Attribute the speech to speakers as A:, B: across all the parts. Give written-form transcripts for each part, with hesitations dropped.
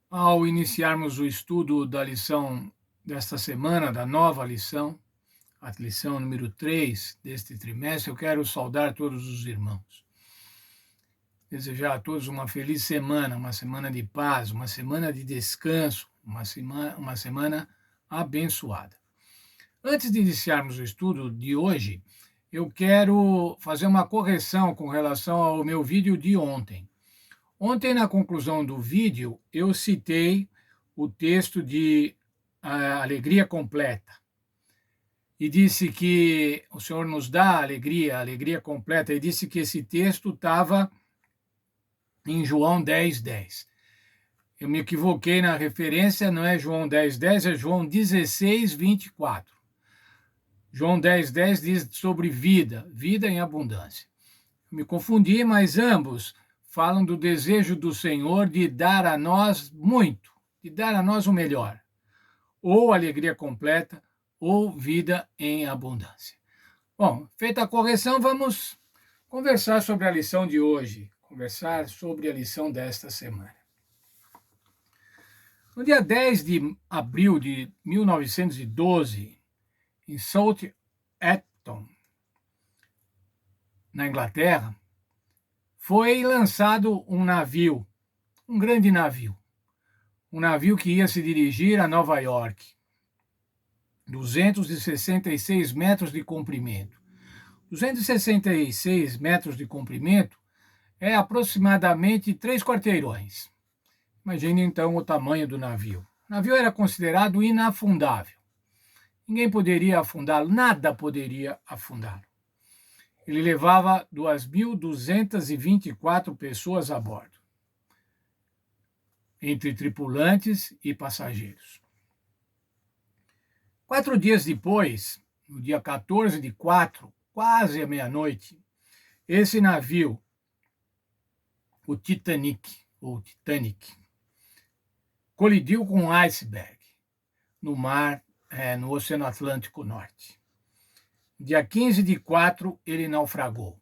A: Ao iniciarmos o estudo da lição desta semana, da nova lição, a lição número 3 deste trimestre, eu quero saudar todos os irmãos. Desejar a todos uma feliz semana, uma semana de paz, uma semana de descanso, uma semana abençoada. Antes de iniciarmos o estudo de hoje, eu quero fazer uma correção com relação ao meu vídeo de ontem. Ontem, na conclusão do vídeo, eu citei o texto de Alegria Completa e disse que o Senhor nos dá a alegria completa, e disse que esse texto estava em João 10:10. Eu me equivoquei na referência, não é João 10:10, é João 16:24. João 10:10 diz sobre vida, vida em abundância. Eu me confundi, mas ambos falam do desejo do Senhor de dar a nós muito, de dar a nós o melhor, ou alegria completa, ou vida em abundância. Bom, feita a correção, vamos conversar sobre a lição de hoje, conversar sobre a lição desta semana. No dia 10 de abril de 1912, em Southampton, na Inglaterra, foi lançado um navio, um grande navio, um navio que ia se dirigir a Nova York, 266 metros de comprimento. 266 metros de comprimento é aproximadamente 3 quarteirões. Imagine então o tamanho do navio. O navio era considerado inafundável. Ninguém poderia afundá-lo, nada poderia afundá-lo. Ele levava 2.224 pessoas a bordo, entre tripulantes e passageiros. 4 dias depois, no dia 14 de 4, quase à meia-noite, esse navio, o Titanic, colidiu com um iceberg no mar, no Oceano Atlântico Norte. Dia 15 de 4, ele naufragou.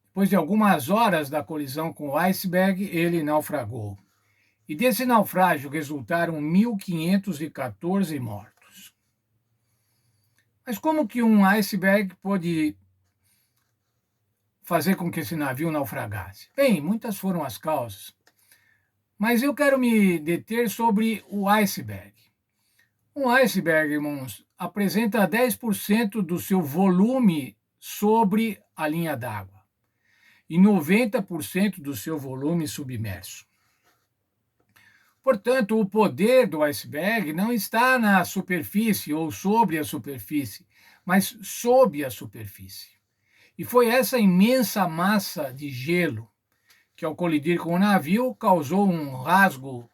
A: Depois de algumas horas da colisão com o iceberg, ele naufragou. E desse naufrágio resultaram 1.514 mortos. Mas como que um iceberg pôde fazer com que esse navio naufragasse? Bem, muitas foram as causas. Mas eu quero me deter sobre o iceberg. Um iceberg, irmãos, apresenta 10% do seu volume sobre a linha d'água e 90% do seu volume submerso. Portanto, o poder do iceberg não está na superfície ou sobre a superfície, mas sob a superfície. E foi essa imensa massa de gelo que, ao colidir com o navio, causou um rasgo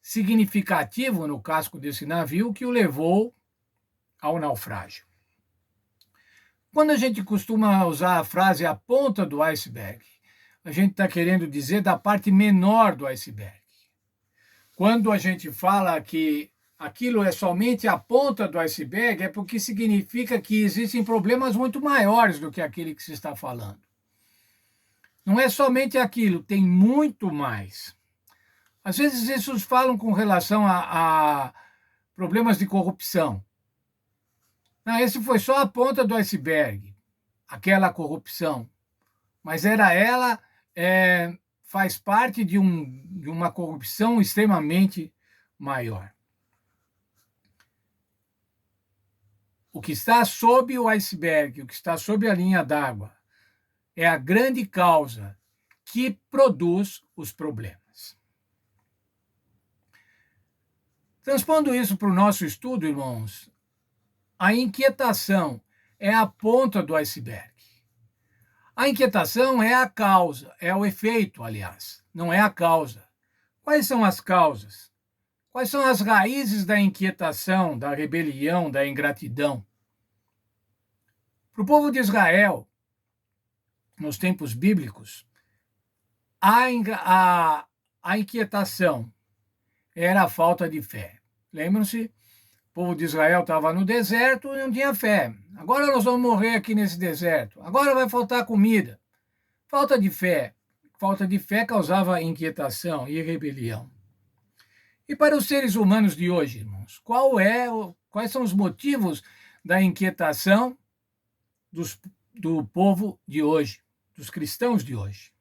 A: significativo no casco desse navio que o levou ao naufrágio. Quando a gente costuma usar a frase a ponta do iceberg, a gente está querendo dizer da parte menor do iceberg. Quando a gente fala que aquilo é somente a ponta do iceberg, é porque significa que existem problemas muito maiores do que aquele que se está falando. Não é somente aquilo, tem muito mais. Às vezes isso falam com relação a problemas de corrupção. Não, esse foi só a ponta do iceberg, aquela corrupção. Mas ela faz parte de uma corrupção extremamente maior. O que está sob o iceberg, o que está sob a linha d'água, é a grande causa que produz os problemas. Transpondo isso para o nosso estudo, irmãos, a inquietação é a ponta do iceberg. A inquietação é a causa, é o efeito, aliás, não é a causa. Quais são as causas? Quais são as raízes da inquietação, da rebelião, da ingratidão? Para o povo de Israel, nos tempos bíblicos, a inquietação era a falta de fé. Lembram-se? O povo de Israel estava no deserto e não tinha fé. Agora nós vamos morrer aqui nesse deserto. Agora vai faltar comida. Falta de fé. Falta de fé causava inquietação e rebelião. E para os seres humanos de hoje, irmãos, quais são os motivos da inquietação do povo de hoje, dos cristãos de hoje?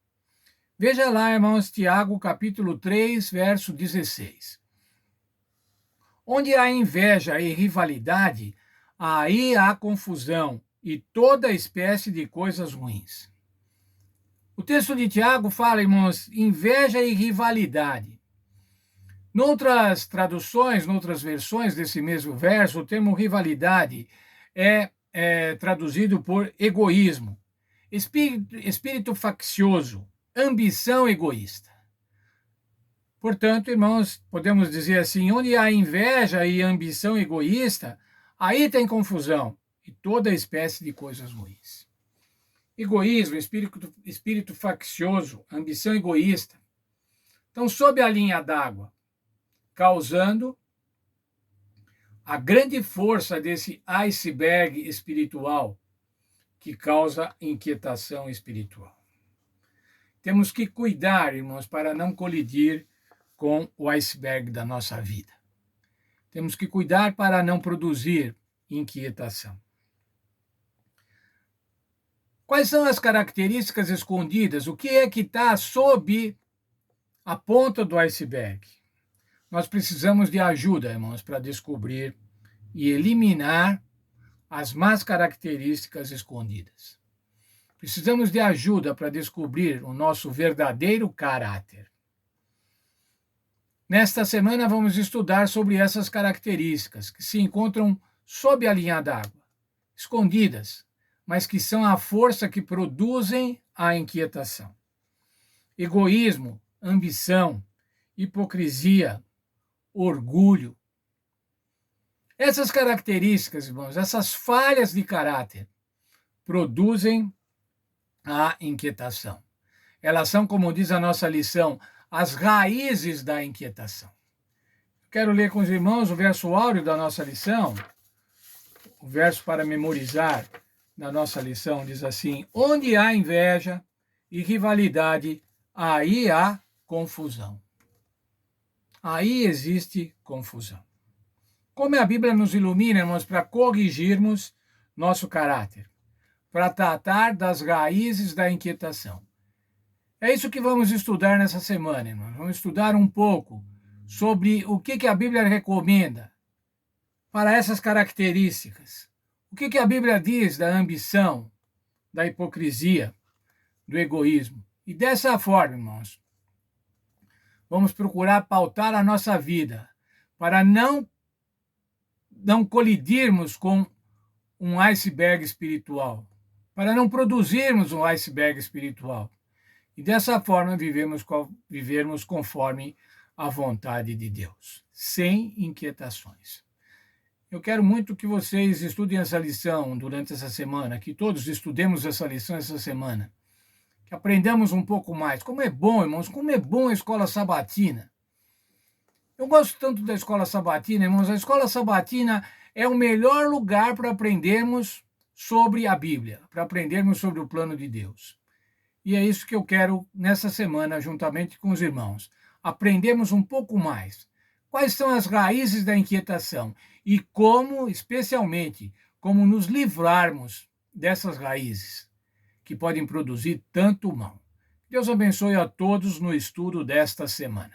A: Veja lá, irmãos, Tiago, capítulo 3, verso 16. Onde há inveja e rivalidade, aí há confusão e toda espécie de coisas ruins. O texto de Tiago fala, irmãos, inveja e rivalidade. Noutras traduções, noutras versões desse mesmo verso, o termo rivalidade é traduzido por egoísmo, espírito faccioso, ambição egoísta. Portanto, irmãos, podemos dizer assim, onde há inveja e ambição egoísta, aí tem confusão e toda espécie de coisas ruins. Egoísmo, espírito faccioso, ambição egoísta, estão sob a linha d'água, causando a grande força desse iceberg espiritual que causa inquietação espiritual. Temos que cuidar, irmãos, para não colidir com o iceberg da nossa vida. Temos que cuidar para não produzir inquietação. Quais são as características escondidas? O que é que está sob a ponta do iceberg? Nós precisamos de ajuda, irmãos, para descobrir e eliminar as más características escondidas. Precisamos de ajuda para descobrir o nosso verdadeiro caráter. Nesta semana vamos estudar sobre essas características que se encontram sob a linha d'água, escondidas, mas que são a força que produzem a inquietação. Egoísmo, ambição, hipocrisia, orgulho. Essas características, irmãos, essas falhas de caráter, produzem a inquietação. Elas são, como diz a nossa lição, as raízes da inquietação. Quero ler com os irmãos o verso áureo da nossa lição, o verso para memorizar da nossa lição, diz assim: onde há inveja e rivalidade, aí há confusão. Aí existe confusão. Como a Bíblia nos ilumina, irmãos, para corrigirmos nosso caráter, para tratar das raízes da inquietação. É isso que vamos estudar nessa semana, irmãos. Vamos estudar um pouco sobre o que a Bíblia recomenda para essas características. O que a Bíblia diz da ambição, da hipocrisia, do egoísmo. E dessa forma, irmãos, vamos procurar pautar a nossa vida para não colidirmos com um iceberg espiritual, para não produzirmos um iceberg espiritual. E dessa forma vivermos conforme a vontade de Deus, sem inquietações. Eu quero muito que vocês estudem essa lição durante essa semana, que todos estudemos essa lição essa semana, que aprendamos um pouco mais. Como é bom, irmãos, como é bom a escola sabatina. Eu gosto tanto da escola sabatina, irmãos. A escola sabatina é o melhor lugar para aprendermos sobre a Bíblia, para aprendermos sobre o plano de Deus. E é isso que eu quero nessa semana, juntamente com os irmãos. Aprendermos um pouco mais. Quais são as raízes da inquietação e como, especialmente, como nos livrarmos dessas raízes que podem produzir tanto mal. Deus abençoe a todos no estudo desta semana.